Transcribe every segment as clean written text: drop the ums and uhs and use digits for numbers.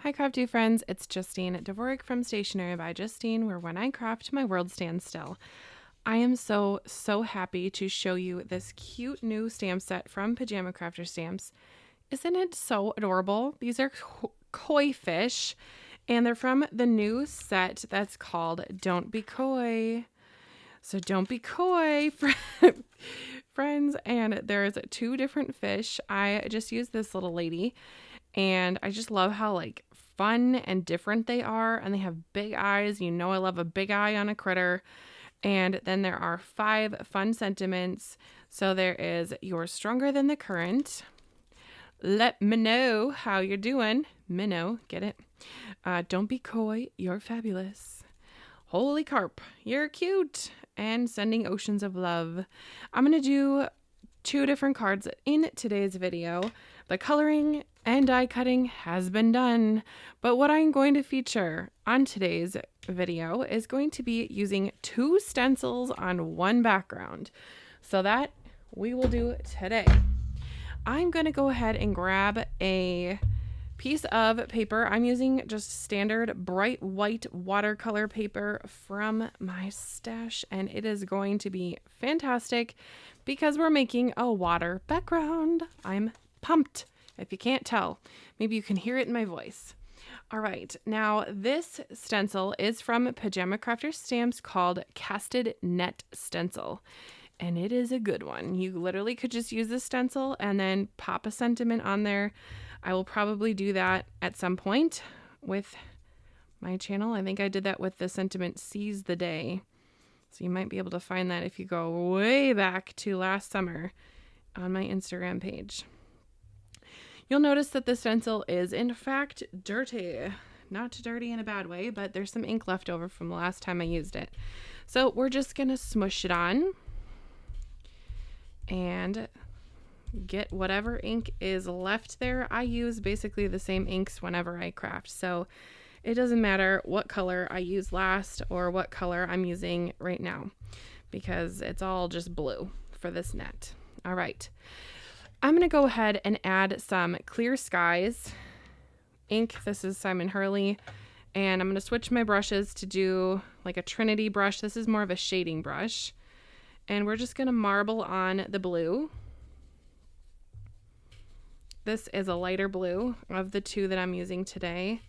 Hi crafty friends, it's Justine Dvorak from Stationery by Justine, where when I craft, my world stands still. I am so happy to show you this cute new stamp set from Pajama Crafter Stamps. Isn't it so adorable? These are koi fish, and they're from the new set that's called Don't Be Coy. So don't be coy, friends. And there's 2 different fish. I just used this little lady, and I just love how fun and different they are, and they have big eyes. You know I love a big eye on a critter. And then there are 5 fun sentiments. So there is, you're stronger than the current. Let me know how you're doing. Minnow, get it? Don't be coy, you're fabulous. Holy carp, you're cute. And sending oceans of love. I'm going to do 2 different cards in today's video. The coloring and die cutting has been done, but what I'm going to feature on today's video is going to be using 2 stencils on 1 background. So that we will do today. I'm going to go ahead and grab a piece of paper. I'm using just standard bright white watercolor paper from my stash, and it is going to be fantastic because we're making a water background. I'm pumped. If you can't tell, maybe you can hear it in my voice. All right, now this stencil is from Pajama Crafter Stamps called Casted Net Stencil, and it is a good one. You literally could just use this stencil and then pop a sentiment on there. I will probably do that at some point with my channel. I think I did that with the sentiment Seize the Day. So you might be able to find that if you go way back to last summer on my Instagram page. You'll notice that the stencil is in fact dirty. Not dirty in a bad way, but there's some ink left over from the last time I used it. So we're just going to smush it on and get whatever ink is left there. I use basically the same inks whenever I craft, so it doesn't matter what color I used last or what color I'm using right now because it's all just blue for this net. All right, I'm gonna go ahead and add some Clear Skies ink. This is Simon Hurley, and I'm gonna switch my brushes to do like a Trinity brush. This is more of a shading brush, and we're just gonna marble on the blue. This is a lighter blue of the 2 that I'm using today.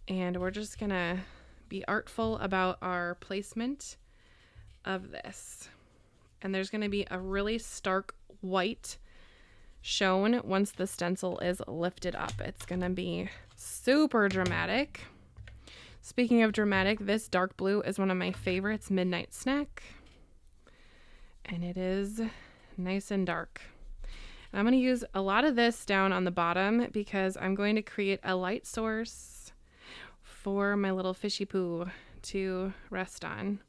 And we're just gonna be artful about our placement of this. And there's gonna be a really stark white shown once the stencil is lifted up. It's gonna be super dramatic. Speaking of dramatic, this dark blue is one of my favorites, Midnight Snack. And it is nice and dark. I'm going to use a lot of this down on the bottom because I'm going to create a light source for my little fishy poo to rest on.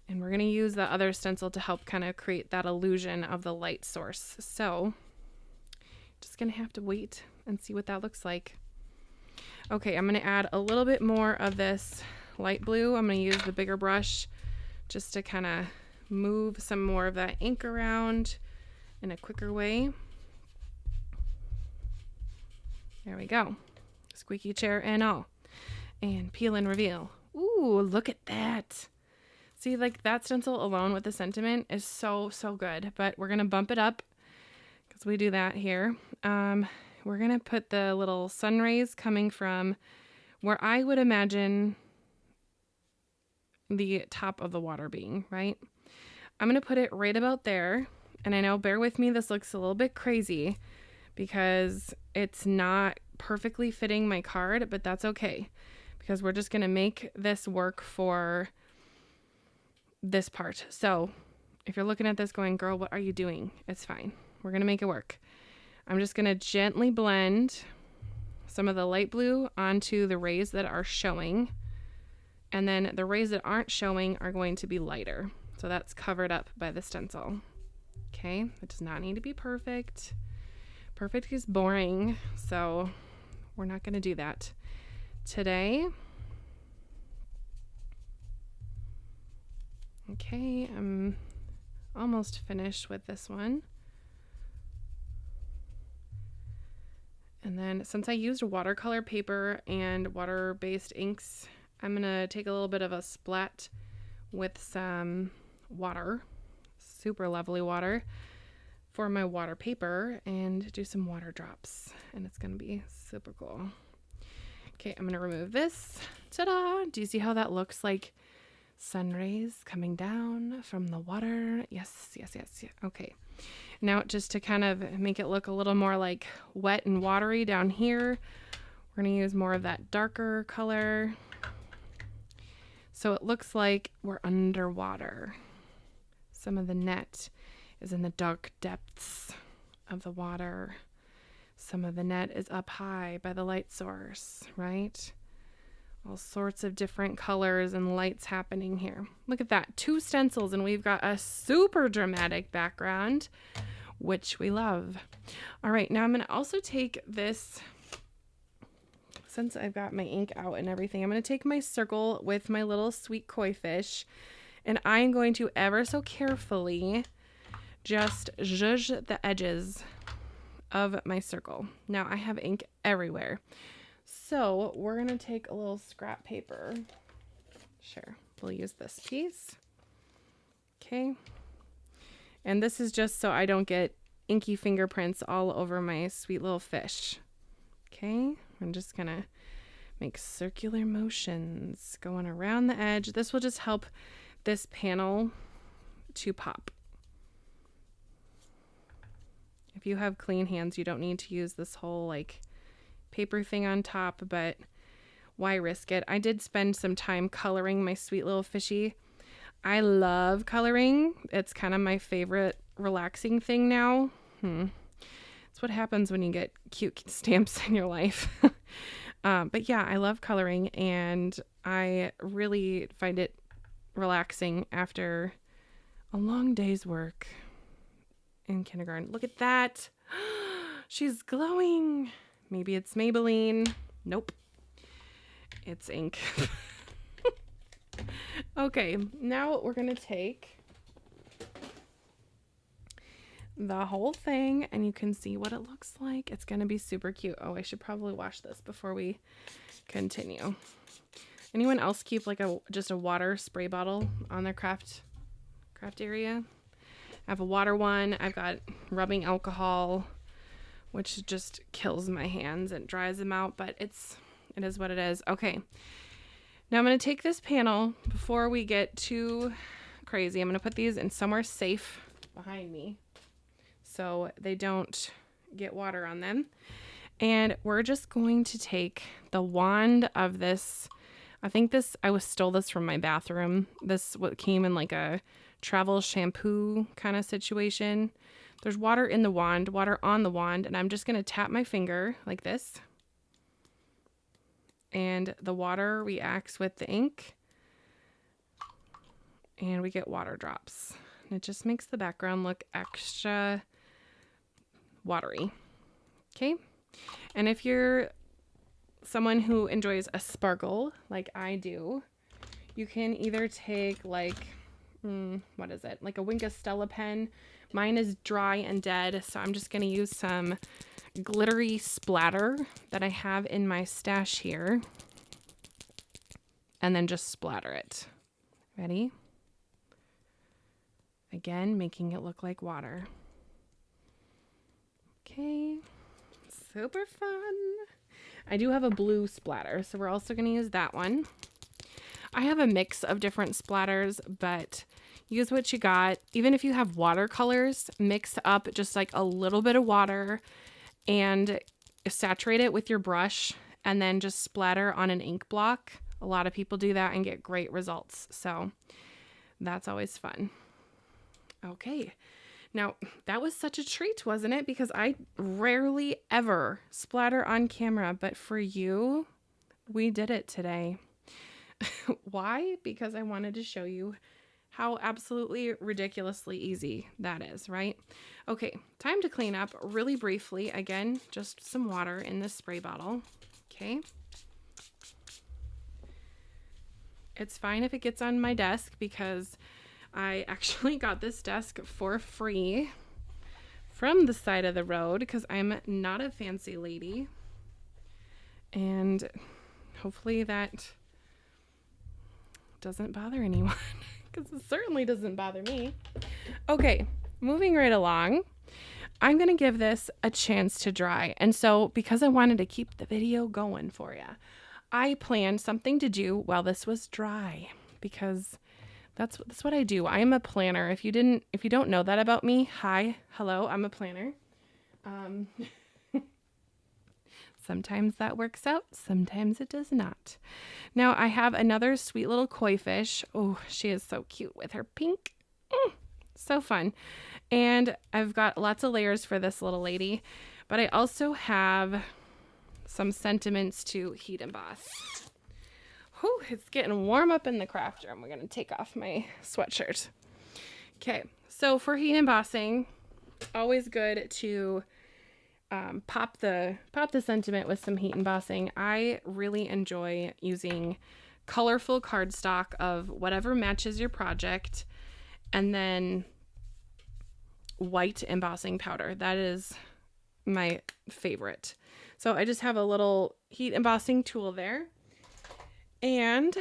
And we're going to use the other stencil to help kind of create that illusion of the light source. So just going to have to wait and see what that looks like. Okay, I'm going to add a little bit more of this light blue. I'm going to use the bigger brush just to kind of move some more of that ink around in a quicker way. There we go. Squeaky chair and all. And peel and reveal. Ooh, look at that. See, like that stencil alone with the sentiment is so good. But we're going to bump it up because we do that here. We're going to put the little sun rays coming from where I would imagine the top of the water being, right? I'm going to put it right about there. And I know, bear with me, this looks a little bit crazy because it's not perfectly fitting my card, but that's okay because we're just going to make this work for this part. So if you're looking at this going, girl, what are you doing? It's fine. We're going to make it work. I'm just going to gently blend some of the light blue onto the rays that are showing. And then the rays that aren't showing are going to be lighter. So that's covered up by the stencil. Okay, it does not need to be perfect. Perfect is boring, so we're not going to do that today. Okay, I'm almost finished with this one. And then since I used watercolor paper and water-based inks, I'm gonna take a little bit of a splat with some water, super lovely water, for my water paper and do some water drops. And it's gonna be super cool. Okay, I'm gonna remove this. Ta-da! Do you see how that looks like sun rays coming down from the water? Yes, yes, yes, yeah. Okay. Now, just to kind of make it look a little more like wet and watery down here, we're going to use more of that darker color. So it looks like we're underwater. Some of the net is in the dark depths of the water. Some of the net is up high by the light source, right? All sorts of different colors and lights happening here. Look at that, 2 stencils, and we've got a super dramatic background, which we love. All right, now I'm going to also take this, since I've got my ink out and everything, I'm going to take my circle with my little sweet koi fish, and I'm going to ever so carefully just zhuzh the edges of my circle. Now I have ink everywhere. So we're going to take a little scrap paper. Sure, we'll use this piece. Okay. And this is just so I don't get inky fingerprints all over my sweet little fish. Okay, I'm just going to make circular motions going around the edge. This will just help this panel to pop. If you have clean hands, you don't need to use this whole like paper thing on top, but why risk it? I did spend some time coloring my sweet little fishy. I love coloring. It's kind of my favorite relaxing thing now. It's what happens when you get cute stamps in your life. But yeah, I love coloring, and I really find it relaxing after a long day's work in kindergarten. Look at that. She's glowing. Maybe it's Maybelline. Nope. It's ink. Okay, now we're going to take the whole thing, and you can see what it looks like. It's going to be super cute. Oh, I should probably wash this before we continue. Anyone else keep like just a water spray bottle on their craft area? I have a water one. I've got rubbing alcohol, which just kills my hands and dries them out, but it is what it is. Okay. Now I'm going to take this panel before we get too crazy. I'm going to put these in somewhere safe behind me so they don't get water on them. And we're just going to take the wand of this. I think I stole this from my bathroom. This what came in like a travel shampoo kind of situation. There's water in the wand, water on the wand, and I'm just going to tap my finger like this. And the water reacts with the ink, and we get water drops. And it just makes the background look extra watery. Okay? And if you're someone who enjoys a sparkle like I do, you can either take like, what is it? Like a Wink of Stella pen. Mine is dry and dead, so I'm just going to use some glittery splatter that I have in my stash here. And then just splatter it. Ready? Again, making it look like water. Okay. Super fun. I do have a blue splatter, so we're also going to use that one. I have a mix of different splatters, but use what you got. Even if you have watercolors, mix up just like a little bit of water and saturate it with your brush and then just splatter on an ink block. A lot of people do that and get great results. So that's always fun. Okay. Now, that was such a treat, wasn't it? Because I rarely ever splatter on camera, but for you, we did it today. Why? Because I wanted to show you how absolutely ridiculously easy that is, right? Okay, time to clean up really briefly. Again, just some water in this spray bottle. Okay. It's fine if it gets on my desk because I actually got this desk for free from the side of the road because I'm not a fancy lady. And hopefully that doesn't bother anyone, because it certainly doesn't bother me. Okay, moving right along. I'm going to give this a chance to dry. And so because I wanted to keep the video going for you, I planned something to do while this was dry, because that's what I do. I am a planner. If you don't know that about me, hello, I'm a planner. Sometimes that works out, sometimes it does not. Now I have another sweet little koi fish. Oh, she is so cute with her pink. So fun. And I've got lots of layers for this little lady, but I also have some sentiments to heat emboss. Whew, it's getting warm up in the craft room. We're going to take off my sweatshirt. Okay, so for heat embossing, always good to pop the sentiment with some heat embossing. I really enjoy using colorful cardstock of whatever matches your project, and then white embossing powder. That is my favorite. So I just have a little heat embossing tool there and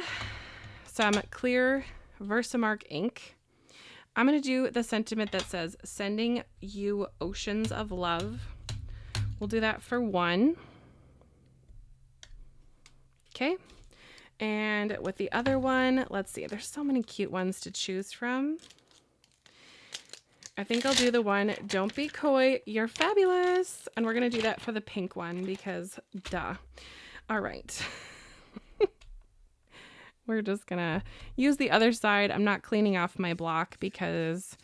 some clear Versamark ink. I'm going to do the sentiment that says, "Sending you oceans of love." We'll do that for one. Okay. And with the other one, let's see. There's so many cute ones to choose from. I think I'll do the one, "Don't be coy, you're fabulous." And we're going to do that for the pink one because duh. All right. We're just going to use the other side. I'm not cleaning off my block because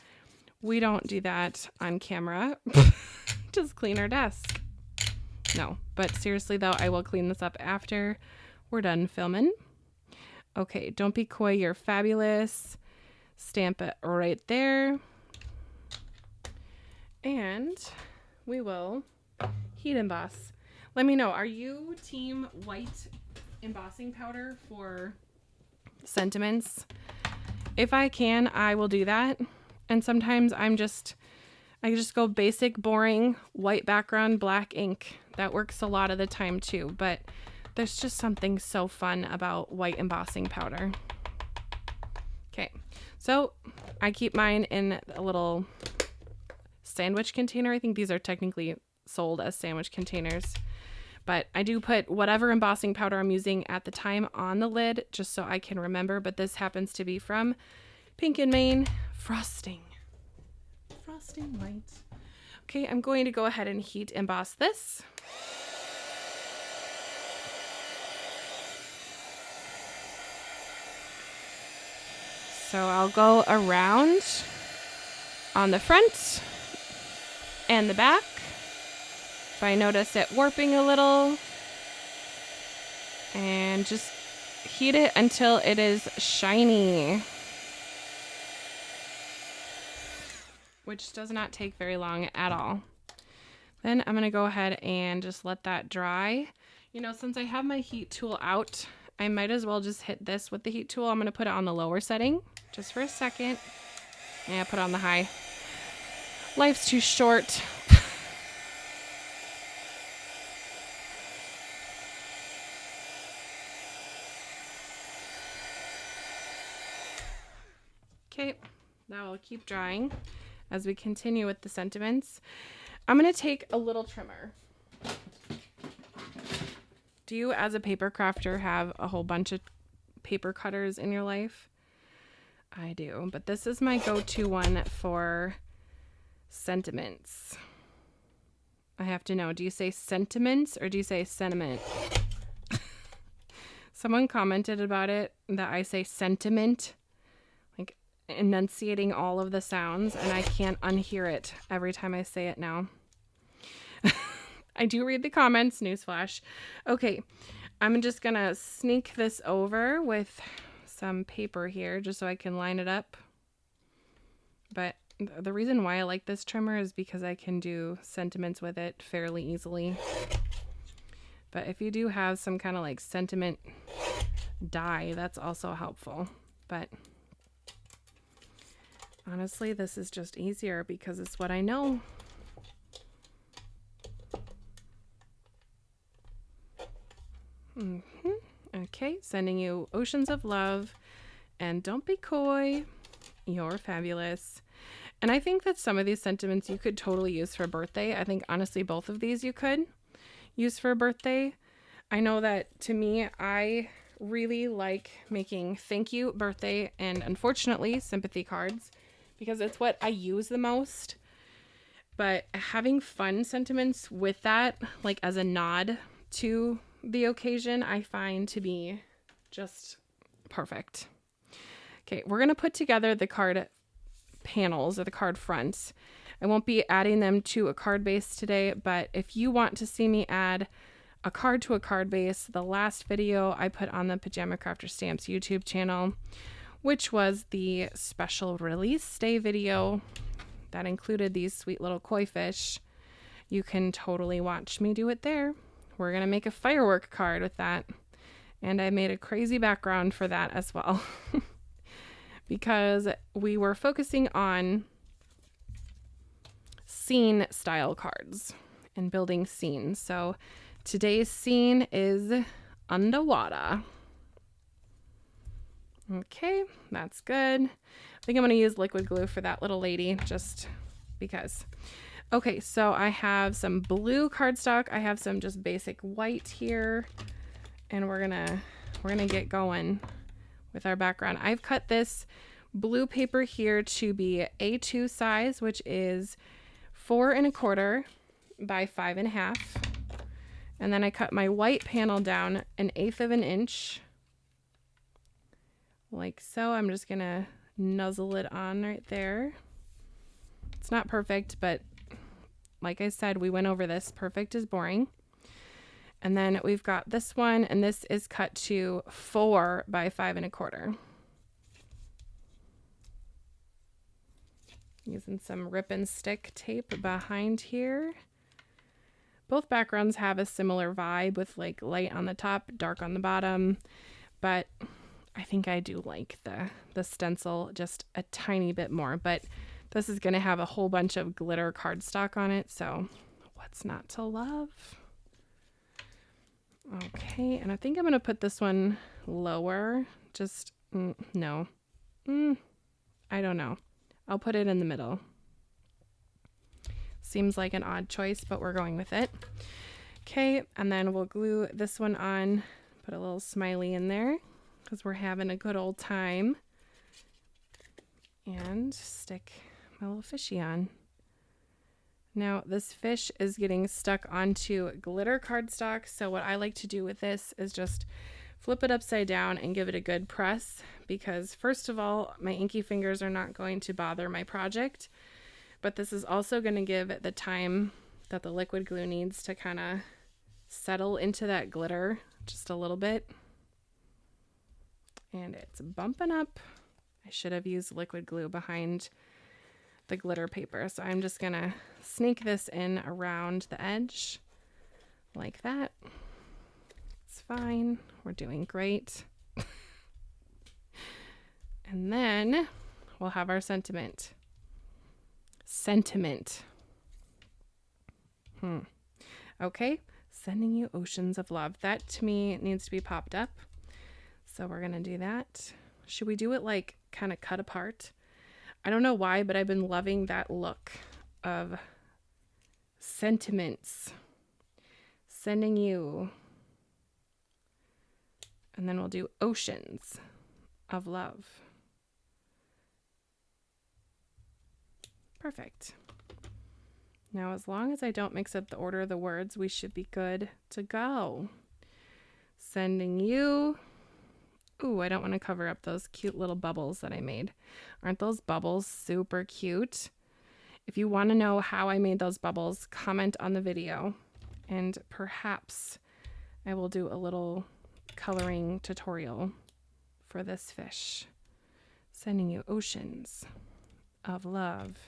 we don't do that on camera. Just clean our desk. No, but seriously though, I will clean this up after we're done filming. Okay, "Don't be coy, you're fabulous." Stamp it right there. And we will heat emboss. Let me know, are you team white embossing powder for sentiments? If I can, I will do that. And sometimes I just go basic, boring, white background, black ink. That works a lot of the time too, but there's just something so fun about white embossing powder. Okay, so I keep mine in a little sandwich container. I think these are technically sold as sandwich containers, but I do put whatever embossing powder I'm using at the time on the lid just so I can remember. But this happens to be from Pink and Maine Frosting White. Okay, I'm going to go ahead and heat emboss this. So I'll go around on the front and the back. If I notice it warping a little, and just heat it until it is shiny, which does not take very long at all. Then I'm going to go ahead and just let that dry. You know, since I have my heat tool out, I might as well just hit this with the heat tool. I'm going to put it on the lower setting just for a second. Yeah, put it on the high. Life's too short. Okay, now I'll keep drying as we continue with the sentiments. I'm going to take a little trimmer. Do you, as a paper crafter, have a whole bunch of paper cutters in your life? I do, but this is my go-to one for sentiments. I have to know, do you say sentiments or do you say sentiment? Someone commented about it that I say sentiment, like enunciating all of the sounds, and I can't unhear it every time I say it now. I do read the comments, newsflash. Okay, I'm just gonna sneak this over with some paper here just so I can line it up. But the reason why I like this trimmer is because I can do sentiments with it fairly easily. But if you do have some kind of like sentiment die, that's also helpful. But honestly, this is just easier because it's what I know. Okay, sending you oceans of love. And don't be coy. You're fabulous. And I think that some of these sentiments you could totally use for a birthday. I think honestly both of these you could use for a birthday. I know that to me, I really like making thank you, birthday, and unfortunately sympathy cards because it's what I use the most. But having fun sentiments with that, like as a nod to the occasion, I find to be just perfect. Okay, we're going to put together the card panels or the card fronts. I won't be adding them to a card base today, but if you want to see me add a card to a card base, the last video I put on the Pajama Crafter Stamps YouTube channel, which was the special release day video that included these sweet little koi fish. You can totally watch me do it there. We're going to make a firework card with that. And I made a crazy background for that as well. Because we were focusing on scene style cards and building scenes. So today's scene is underwater. Okay, that's good. I think I'm going to use liquid glue for that little lady just because. Okay, so I have some blue cardstock. I have some just basic white here, and we're gonna get going with our background. I've cut this blue paper here to be A2 size, which is 4 1/4 by 5 1/2. And then I cut my white panel down 1/8 of an inch, like so. I'm just gonna nuzzle it on right there. It's not perfect, but like I said, we went over this. Perfect is boring. And then we've got this one, and this is cut to 4 by 5 1/4. Using some rip and stick tape behind here. Both backgrounds have a similar vibe with like light on the top, dark on the bottom, but I think I do like the stencil just a tiny bit more, but this is going to have a whole bunch of glitter cardstock on it, so what's not to love? Okay, and I think I'm going to put this one lower. Just, no. I don't know. I'll put it in the middle. Seems like an odd choice, but we're going with it. Okay, and then we'll glue this one on. Put a little smiley in there because we're having a good old time. And stick my little fishy on. Now this fish is getting stuck onto glitter cardstock, so what I like to do with this is just flip it upside down and give it a good press, because first of all, my inky fingers are not going to bother my project, but this is also going to give it the time that the liquid glue needs to kind of settle into that glitter just a little bit. And it's bumping up. I should have used liquid glue behind the glitter paper, so I'm just gonna sneak this in around the edge like that. It's fine. We're doing great. And then we'll have our sentiment. Okay, sending you oceans of love. That to me needs to be popped up, so we're gonna do that. Should we do it like kind of cut apart? I don't know why, but I've been loving that look of sentiments. Sending you. And then we'll do oceans of love. Perfect. Now, as long as I don't mix up the order of the words, we should be good to go. Sending you. Ooh, I don't want to cover up those cute little bubbles that I made. Aren't those bubbles super cute? If you want to know how I made those bubbles, comment on the video, and perhaps I will do a little coloring tutorial for this fish. Sending you oceans of love.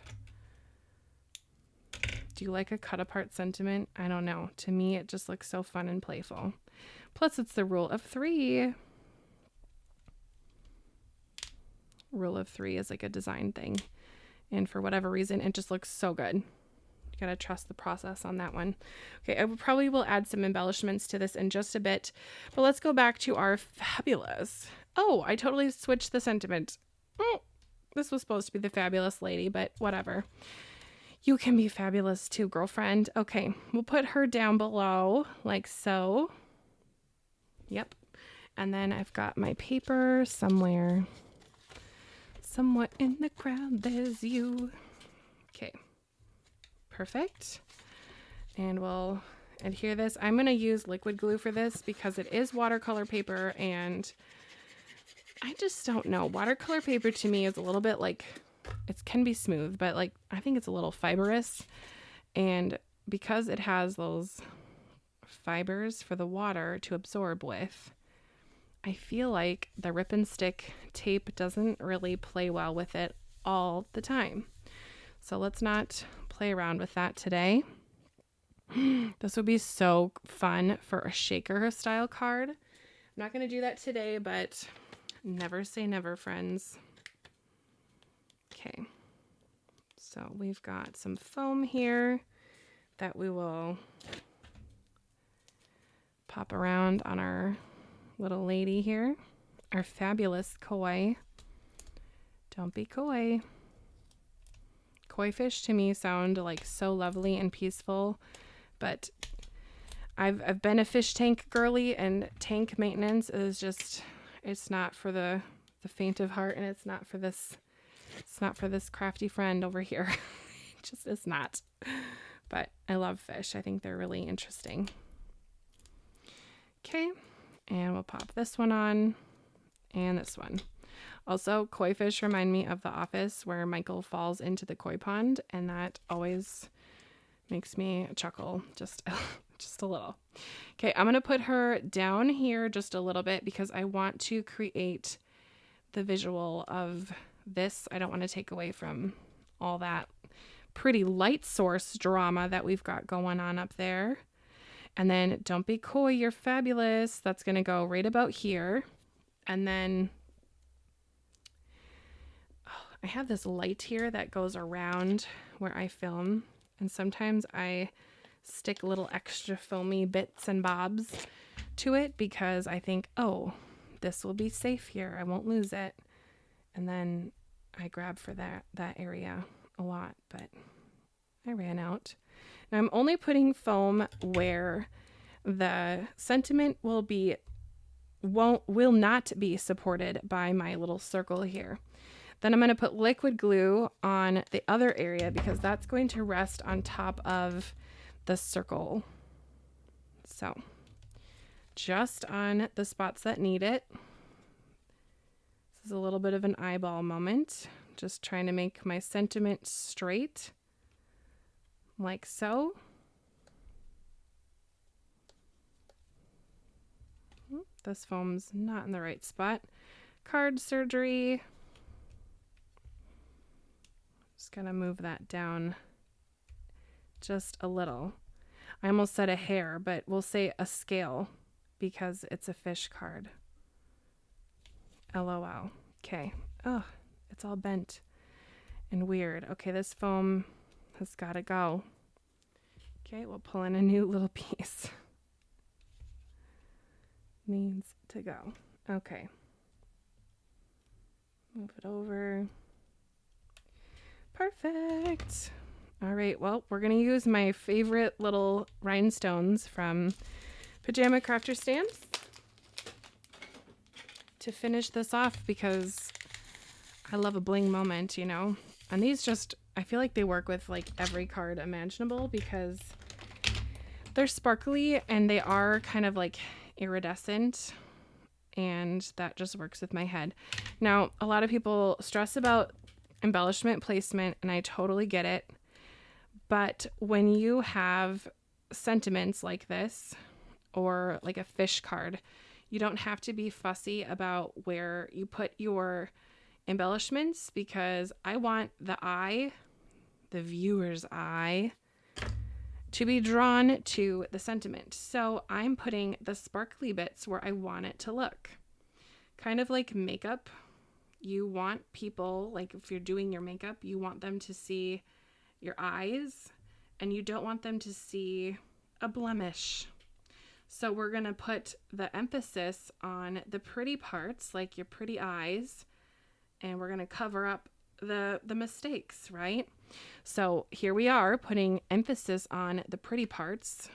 Do you like a cut apart sentiment? I don't know. To me, it just looks so fun and playful. Plus, it's the rule of 3. Rule of 3 is like a design thing, and for whatever reason it just looks so good. Gotta trust the process on that one. Okay, I probably will add some embellishments to this in just a bit, but let's go back to our fabulous. Oh, I totally switched the sentiment. Oh, this was supposed to be the fabulous lady, but whatever. You can be fabulous too, girlfriend. Okay, we'll put her down below like so. Yep. And then I've got my paper somewhere. Somewhat in the crowd, there's you. Okay. Perfect. And we'll adhere this. I'm going to use liquid glue for this because it is watercolor paper, and I just don't know. Watercolor paper to me is a little bit like, it can be smooth, but like I think it's a little fibrous. And because it has those fibers for the water to absorb with, I feel like the rip and stick tape doesn't really play well with it all the time. So let's not play around with that today. This would be so fun for a shaker style card. I'm not going to do that today, but never say never, friends. Okay. So we've got some foam here that we will pop around on our little lady here, our fabulous koi. Don't be coy. Koi fish to me sound like so lovely and peaceful, but I've been a fish tank girly, and tank maintenance is just, it's not for the faint of heart, and it's not for this crafty friend over here. It just is not. But I love fish. I think they're really interesting. Okay. And we'll pop this one on and this one. Also, koi fish remind me of The Office, where Michael falls into the koi pond, and that always makes me chuckle just a little. Okay, I'm going to put her down here just a little bit because I want to create the visual of this. I don't want to take away from all that pretty light source drama that we've got going on up there. And then don't be coy, you're fabulous. That's going to go right about here. And then I have this light here that goes around where I film. And sometimes I stick little extra foamy bits and bobs to it because I think, oh, this will be safe here. I won't lose it. And then I grab for that area a lot, but I ran out. Now I'm only putting foam where the sentiment will not be supported by my little circle here. Then I'm going to put liquid glue on the other area because that's going to rest on top of the circle. So just on the spots that need it. This is a little bit of an eyeball moment. Just trying to make my sentiment straight. Like so. This foam's not in the right spot. Card surgery. Just gonna move that down just a little. I almost said a hair, but we'll say a scale because it's a fish card. LOL. Okay. Oh, it's all bent and weird. Okay, this foam has got to go. Okay, we'll pull in a new little piece. Needs to go. Okay. Move it over. Perfect. All right, well, we're going to use my favorite little rhinestones from Pajama Crafter Stamps to finish this off because I love a bling moment, you know. And these just, I feel like they work with like every card imaginable because they're sparkly and they are kind of like iridescent, and that just works with my head. Now, a lot of people stress about embellishment placement, and I totally get it. But when you have sentiments like this or like a fish card, you don't have to be fussy about where you put your embellishments because I want the eye, the viewer's eye, to be drawn to the sentiment. So I'm putting the sparkly bits where I want it to look. Kind of like makeup. You want people, like if you're doing your makeup, you want them to see your eyes and you don't want them to see a blemish. So we're going to put the emphasis on the pretty parts, like your pretty eyes, and we're going to cover up the mistakes, right? So here we are putting emphasis on the pretty parts,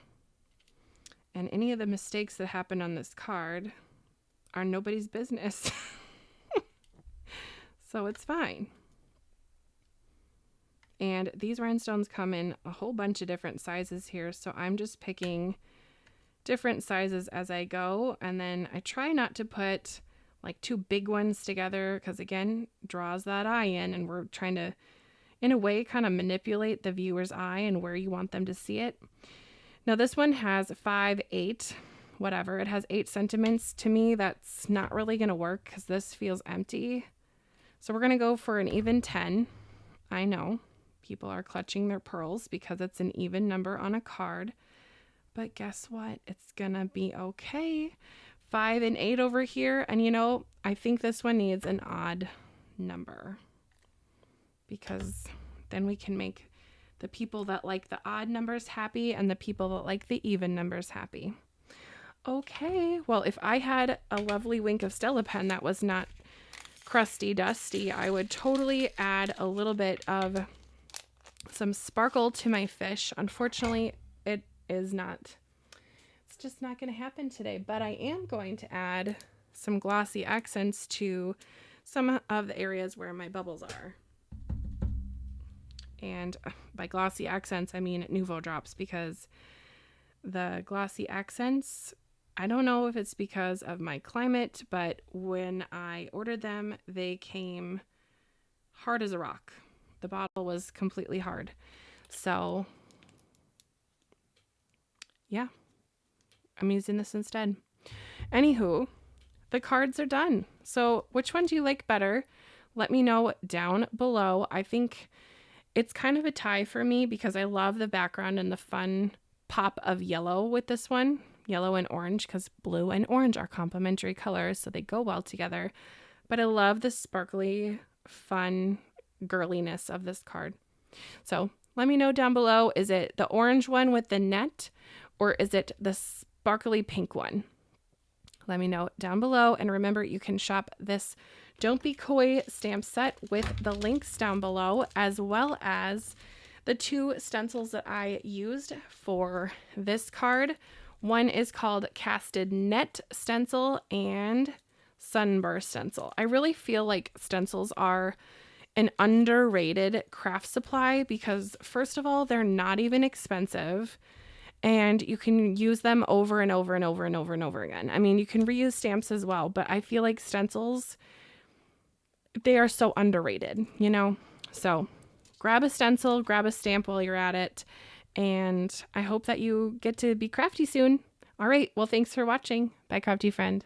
and any of the mistakes that happen on this card are nobody's business. So it's fine. And these rhinestones come in a whole bunch of different sizes here, so I'm just picking different sizes as I go, and then I try not to put like two big ones together because again, draws that eye in, and we're trying to, in a way, kind of manipulate the viewer's eye and where you want them to see it. Now this one has 5, 8, whatever. It has 8 sentiments. To me, that's not really going to work because this feels empty. So we're going to go for an even 10. I know people are clutching their pearls because it's an even number on a card. But guess what? It's going to be okay. 5 and 8 over here. And you know, I think this one needs an odd number because then we can make the people that like the odd numbers happy and the people that like the even numbers happy. Okay, well, if I had a lovely Wink of Stella pen that was not crusty dusty, I would totally add a little bit of some sparkle to my fish. Unfortunately, it is not, it's just not going to happen today, but I am going to add some glossy accents to some of the areas where my bubbles are. And by glossy accents, I mean Nouveau drops, because the glossy accents, I don't know if it's because of my climate, but when I ordered them, they came hard as a rock. The bottle was completely hard. So yeah, I'm using this instead. Anywho, the cards are done. So which one do you like better? Let me know down below. I think it's kind of a tie for me because I love the background and the fun pop of yellow with this one. Yellow and orange, because blue and orange are complementary colors, so they go well together. But I love the sparkly, fun girliness of this card. So let me know down below, is it the orange one with the net, or is it the sparkly pink one? Let me know down below. And remember, you can shop this Don't Be Coy stamp set with the links down below, as well as the 2 stencils that I used for this card. One is called Casted Net Stencil and Sunburst Stencil. I really feel like stencils are an underrated craft supply because, first of all, they're not even expensive, and you can use them over and over and over and over and over again. I mean, you can reuse stamps as well, but I feel like stencils, they are so underrated, you know? So grab a stencil, grab a stamp while you're at it, and I hope that you get to be crafty soon. All right, well, thanks for watching. Bye, crafty friend.